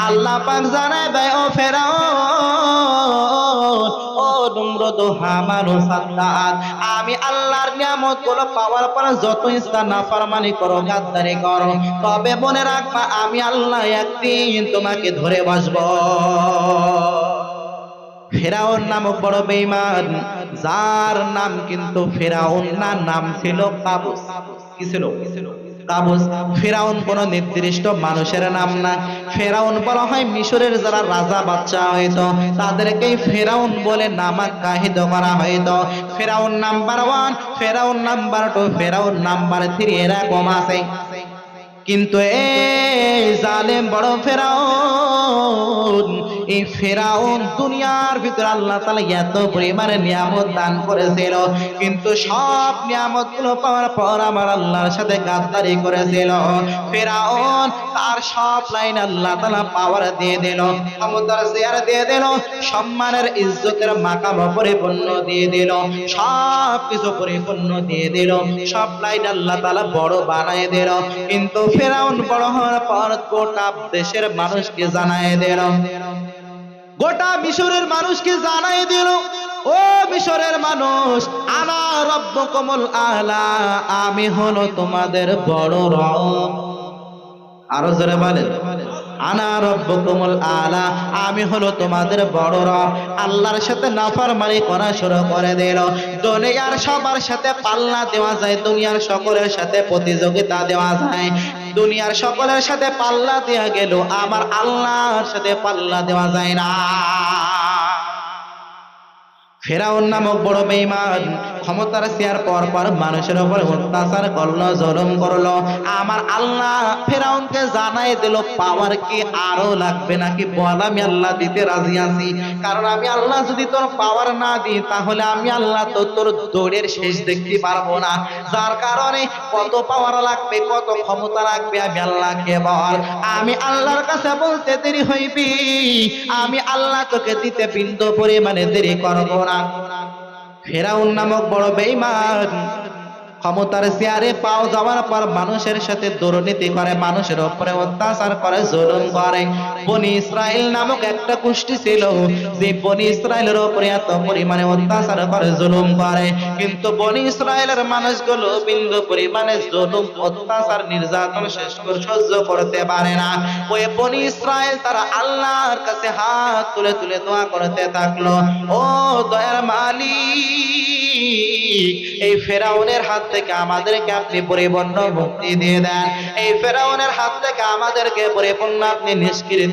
আল্লাহ পাক জানায় ভাই ও ফেরাউন, ও নমরুদ, হামান ও সাদ্দাত, আমি আল্লাহর নিয়ামতগুলো পাওয়ার পর যত ইচ্ছা নাফরমানি করো, গাদ্দারি করো, তবে মনে রাখবা আমি আল্লাহ একদিন তোমাকে ধরে বসবো। ফেরাউন নামক বড় বেঈমান, যার নাম কিন্তু ফেরাউন না, নাম ছিল কাবুস। কি ছিল? কাবুস। ফেরাউন কোন নির্দিষ্ট মানুষের নাম না। ফেরাউন বলা হয় মিশরের যারা রাজা বাচ্চা হইতো তাদেরকেই ফেরাউন বলে নামাঙ্কিত করা হইতো। ফেরাউন নাম্বার 1, ফেরাউন নাম্বার 2, ফেরাউন নাম্বার 3 এরকম আছে। কিন্তু এই জালেম বড় ফেরাউন, এই ফেরাউন দুনিয়ার ভিতরে আল্লাহ তাআলা এত পরিমাণে নিয়ামত দান করেছিল, কিন্তু সব নিয়ামত গুলো পাওয়ার পর আমার আল্লাহর সাথে গাদ্দারি করেছিল। ফেরাউন তার সব লাইন আল্লাহ তাআলা পাওয়ার দিয়ে দিল, ক্ষমতার চেয়ার দিয়ে দিল, সম্মানের ইজ্জতের মাকাম পরিপূর্ণ দিয়ে দিল, সব কিছু পরিপূর্ণ দিয়ে দিল, সব লাইন আল্লাহ তাআলা বড় বানায় দিল। কিন্তু ফেরাউন বড় হওয়ার পর গোটা দেশের মানুষকে জানায় দিল, গোটা মিশরের মানুষকে জানায় দিল, ও মিশরের মানুষ, আনা রব্বুকুমুল আলা, আমি হলো তোমাদের বড় রব। আরো জোরে বলেন, আনা রব্বুকুমুল আলা, আমি হলো তোমাদের বড় রব। আল্লাহর সাথে নাফরমানি করা শুরু করে দিল। দুনিয়ার সবার সাথে পাল্লা দেওয়া যায়, দুনিয়ার সকলের সাথে প্রতিযোগিতা দেওয়া যায়, দুনিয়ার সকলের সাথে পাল্লা দেওয়া গেল, আমার আল্লাহর সাথে পাল্লা দেওয়া যায় না। ফেরাউন নামক বড় বেঈমান ক্ষমতার চেয়ার পর পর মানুষের উপর অত্যাচার করলো, জুলুম করলো। আমার আল্লাহ ফেরাউনকে জানাই দিল, পাওয়ার কি আরো লাগবে নাকি? বল, আমি আল্লাহ দিতে রাজি আছি, কারণ আমি আল্লাহ যদি তোর পাওয়ার না দিই তাহলে আমি আল্লাহ তো তোর দৌড়ের শেষ দেখতে পারবো না। যার কারণে কত পাওয়ার লাগবে, কত ক্ষমতা লাগবে আমি আল্লাহকে বল। আমি আল্লাহর কাছে বলতে দেরি হইবি, আমি আল্লাহ তোকে দিতে বিন্দু পরিমাণে দেরি করবো না। ফেরাউন নামক বড় বেঈমান ক্ষমতার চেয়ারে পাও যাওয়ার পর মানুষের সাথে দুর্নীতি করে, মানুষের উপরে অত্যাচার করে, জুলুম করে। বনি ইসরাইল নামক একটা গোষ্ঠী ছিল, যে বনি ইসরাইলের উপরে এত পরিমাণে অত্যাচার করে, জুলুম করে, কিন্তু বনি ইসরাইলের মানুষগুলো বিন্দু পরিমাণে জুলুম, অত্যাচার, নির্যাতন সহ্য করতে পারে না। ওই বনি ইসরাইল তারা আল্লাহর কাছে হাত তুলে তুলে দোয়া করতে থাকলো, ও দয়ার মালিক, এই ফেরাউনের হাত থেকে আমাদেরকে আপনি পরিপূর্ণ মুক্তি দিয়ে দেন, এই ফেরাউনের হাত থেকে আমাদেরকে পরিপূর্ণ আপনি নিষ্কৃত